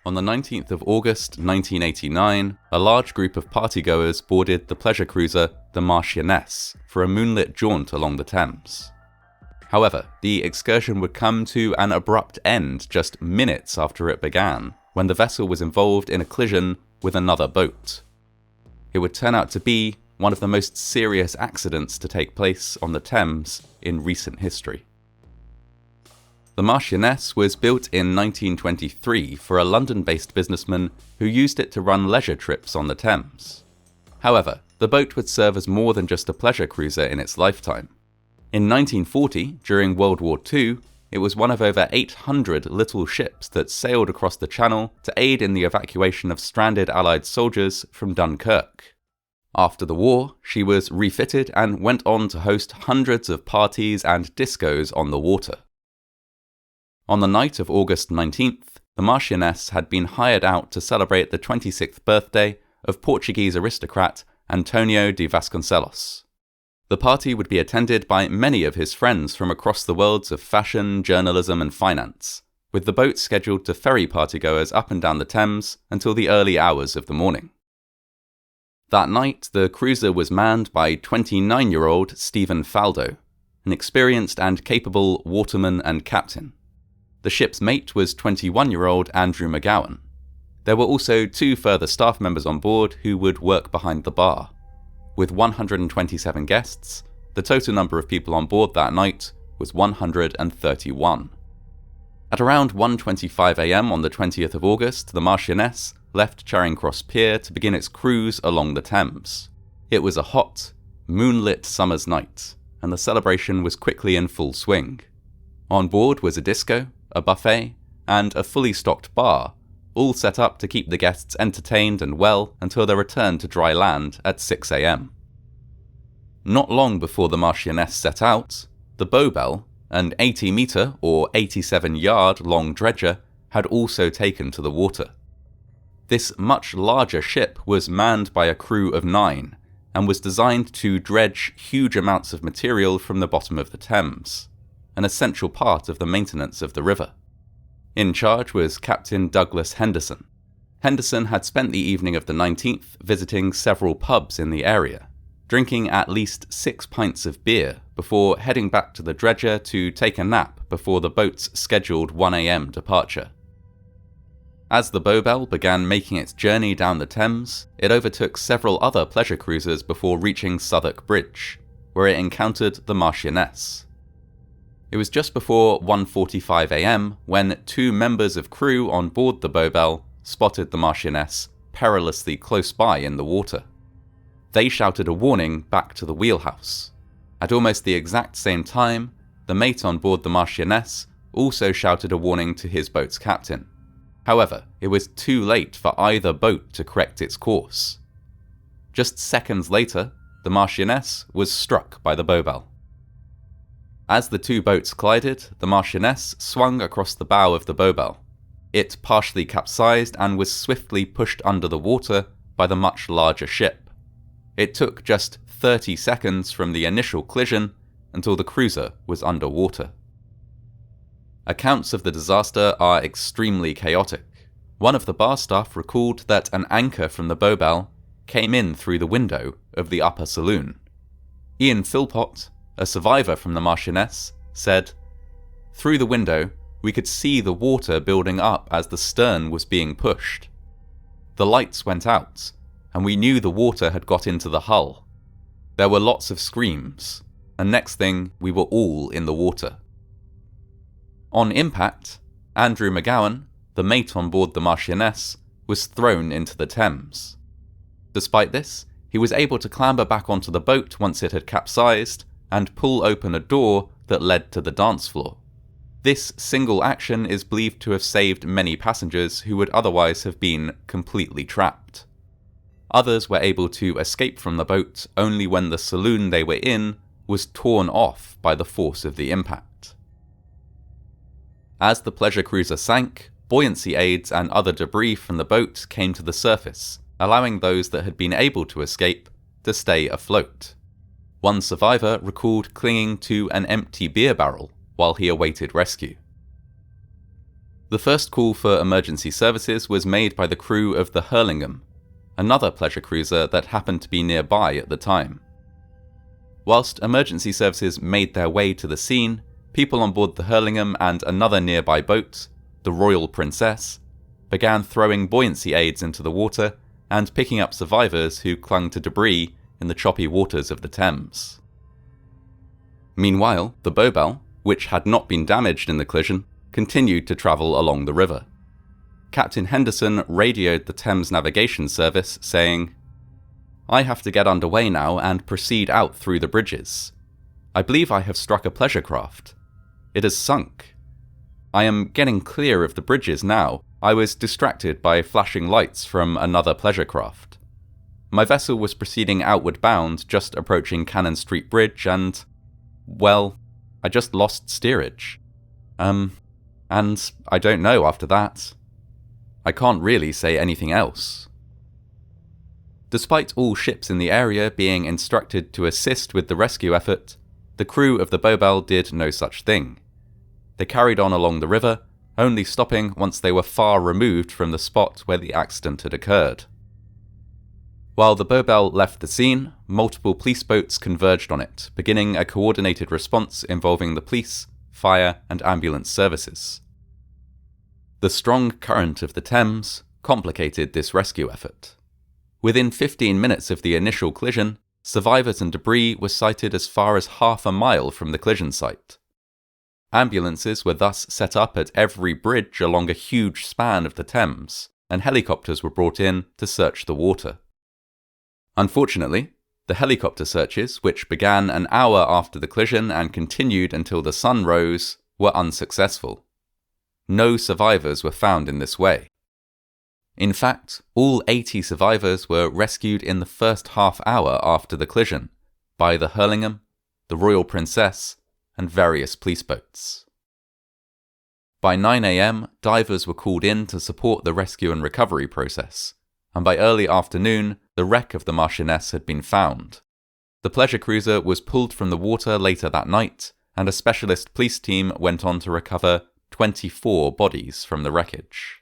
On the 19th of August 1989, a large group of partygoers boarded the pleasure cruiser the Marchioness for a moonlit jaunt along the Thames. However, the excursion would come to an abrupt end just minutes after it began, when the vessel was involved in a collision with another boat. It would turn out to be one of the most serious accidents to take place on the Thames in recent history. The Marchioness was built in 1923 for a London-based businessman who used it to run leisure trips on the Thames. However, the boat would serve as more than just a pleasure cruiser in its lifetime. In 1940, during World War II, it was one of over 800 little ships that sailed across the Channel to aid in the evacuation of stranded Allied soldiers from Dunkirk. After the war, she was refitted and went on to host hundreds of parties and discos on the water. On the night of August 19th, the Marchioness had been hired out to celebrate the 26th birthday of Portuguese aristocrat Antonio de Vasconcelos. The party would be attended by many of his friends from across the worlds of fashion, journalism and finance, with the boat scheduled to ferry partygoers up and down the Thames until the early hours of the morning. That night, the cruiser was manned by 29-year-old Stephen Faldo, an experienced and capable waterman and captain. The ship's mate was 21-year-old Andrew McGowan. There were also 2 further staff members on board who would work behind the bar. With 127 guests, the total number of people on board that night was 131. At around 1:25 a.m. on the 20th of August, the Marchioness left Charing Cross Pier to begin its cruise along the Thames. It was a hot, moonlit summer's night, and the celebration was quickly in full swing. On board was a disco, a buffet, and a fully stocked bar, all set up to keep the guests entertained and well until their return to dry land at 6 a.m. Not long before the Marchioness set out, the Bowbell, an 80-metre or 87-yard long dredger, had also taken to the water. This much larger ship was manned by a crew of 9 and was designed to dredge huge amounts of material from the bottom of the Thames, an essential part of the maintenance of the river. In charge was Captain Douglas Henderson. Henderson had spent the evening of the 19th visiting several pubs in the area, drinking at least 6 pints of beer before heading back to the dredger to take a nap before the boat's scheduled 1 a.m. departure. As the Bowbell began making its journey down the Thames, it overtook several other pleasure cruisers before reaching Southwark Bridge, where it encountered the Marchioness. It was just before 1:45 a.m. when 2 members of crew on board the Bowbell spotted the Marchioness perilously close by in the water. They shouted a warning back to the wheelhouse. At almost the exact same time, the mate on board the Marchioness also shouted a warning to his boat's captain. However, it was too late for either boat to correct its course. Just seconds later, the Marchioness was struck by the Bowbell. As the 2 boats collided, the Marchioness swung across the bow of the Bowbell. It partially capsized and was swiftly pushed under the water by the much larger ship. It took just 30 seconds from the initial collision until the cruiser was underwater. Accounts of the disaster are extremely chaotic. One of the bar staff recalled that an anchor from the Bowbell came in through the window of the upper saloon. Ian Philpott, a survivor from the Marchioness, said, "Through the window, we could see the water building up as the stern was being pushed. The lights went out, and we knew the water had got into the hull. There were lots of screams, and next thing, we were all in the water." On impact, Andrew McGowan, the mate on board the Marchioness, was thrown into the Thames. Despite this, he was able to clamber back onto the boat once it had capsized and pull open a door that led to the dance floor. This single action is believed to have saved many passengers who would otherwise have been completely trapped. Others were able to escape from the boat only when the saloon they were in was torn off by the force of the impact. As the pleasure cruiser sank, buoyancy aids and other debris from the boat came to the surface, allowing those that had been able to escape to stay afloat. One survivor recalled clinging to an empty beer barrel while he awaited rescue. The first call for emergency services was made by the crew of the Hurlingham, another pleasure cruiser that happened to be nearby at the time. Whilst emergency services made their way to the scene, people on board the Hurlingham and another nearby boat, the Royal Princess, began throwing buoyancy aids into the water and picking up survivors who clung to debris in the choppy waters of the Thames. Meanwhile, the Bowbell, which had not been damaged in the collision, continued to travel along the river. Captain Henderson radioed the Thames Navigation Service saying, "I have to get underway now and proceed out through the bridges. I believe I have struck a pleasure craft. It has sunk. I am getting clear of the bridges now. I was distracted by flashing lights from another pleasure craft. My vessel was proceeding outward bound, just approaching Cannon Street Bridge and, well, I just lost steerage. And I don't know after that. I can't really say anything else." Despite all ships in the area being instructed to assist with the rescue effort, the crew of the Bowbell did no such thing. They carried on along the river, only stopping once they were far removed from the spot where the accident had occurred. While the Bowbell left the scene, multiple police boats converged on it, beginning a coordinated response involving the police, fire, and ambulance services. The strong current of the Thames complicated this rescue effort. Within 15 minutes of the initial collision, survivors and debris were sighted as far as half a mile from the collision site. Ambulances were thus set up at every bridge along a huge span of the Thames, and helicopters were brought in to search the water. Unfortunately, the helicopter searches, which began an hour after the collision and continued until the sun rose, were unsuccessful. No survivors were found in this way. In fact, all 80 survivors were rescued in the first half hour after the collision by the Hurlingham, the Royal Princess, and various police boats. By 9 a.m, divers were called in to support the rescue and recovery process, and by early afternoon, the wreck of the Marchioness had been found. The pleasure cruiser was pulled from the water later that night, and a specialist police team went on to recover 24 bodies from the wreckage.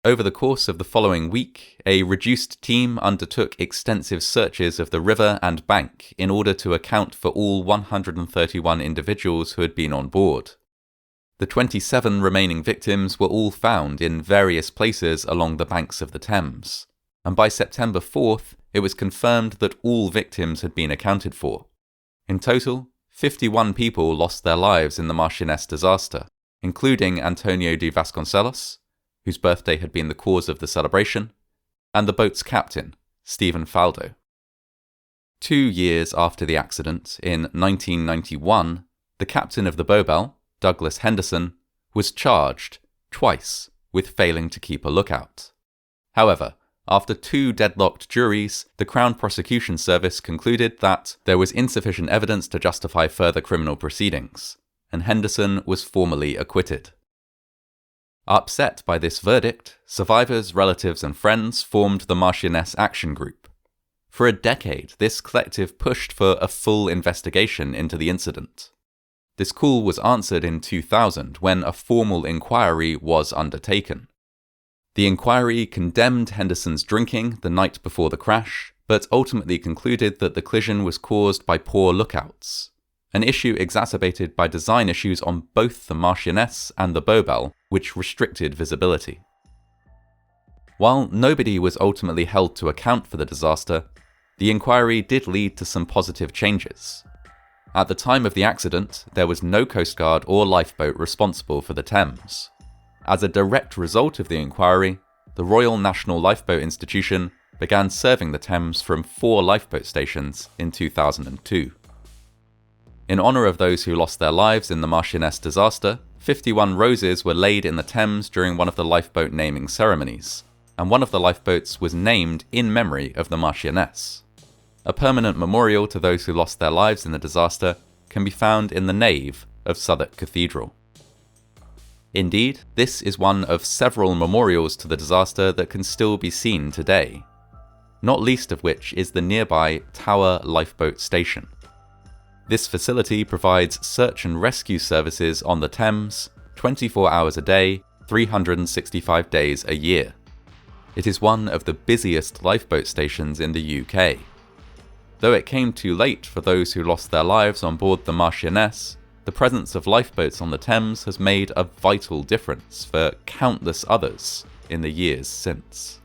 Over the course of the following week, a reduced team undertook extensive searches of the river and bank in order to account for all 131 individuals who had been on board. The 27 remaining victims were all found in various places along the banks of the Thames, and by September 4th, it was confirmed that all victims had been accounted for. In total, 51 people lost their lives in the Marchioness Disaster, including Antonio de Vasconcelos, whose birthday had been the cause of the celebration, and the boat's captain, Stephen Faldo. 2 years after the accident, in 1991, the captain of the Bowbell, Douglas Henderson, was charged, twice, with failing to keep a lookout. However, after 2 deadlocked juries, the Crown Prosecution Service concluded that there was insufficient evidence to justify further criminal proceedings, and Henderson was formally acquitted. Upset by this verdict, survivors, relatives, and friends formed the Marchioness Action Group. For a decade, this collective pushed for a full investigation into the incident. This call was answered in 2000 when a formal inquiry was undertaken. The inquiry condemned Henderson's drinking the night before the crash, but ultimately concluded that the collision was caused by poor lookouts, an issue exacerbated by design issues on both the Marchioness and the Bowbell, which restricted visibility. While nobody was ultimately held to account for the disaster, the inquiry did lead to some positive changes. At the time of the accident, there was no Coast Guard or lifeboat responsible for the Thames. As a direct result of the inquiry, the Royal National Lifeboat Institution began serving the Thames from 4 lifeboat stations in 2002. In honour of those who lost their lives in the Marchioness Disaster, 51 roses were laid in the Thames during one of the lifeboat naming ceremonies, and one of the lifeboats was named in memory of the Marchioness. A permanent memorial to those who lost their lives in the disaster can be found in the nave of Southwark Cathedral. Indeed, this is one of several memorials to the disaster that can still be seen today, not least of which is the nearby Tower Lifeboat Station. This facility provides search and rescue services on the Thames 24 hours a day, 365 days a year. It is one of the busiest lifeboat stations in the UK. Though it came too late for those who lost their lives on board the Marchioness, the presence of lifeboats on the Thames has made a vital difference for countless others in the years since.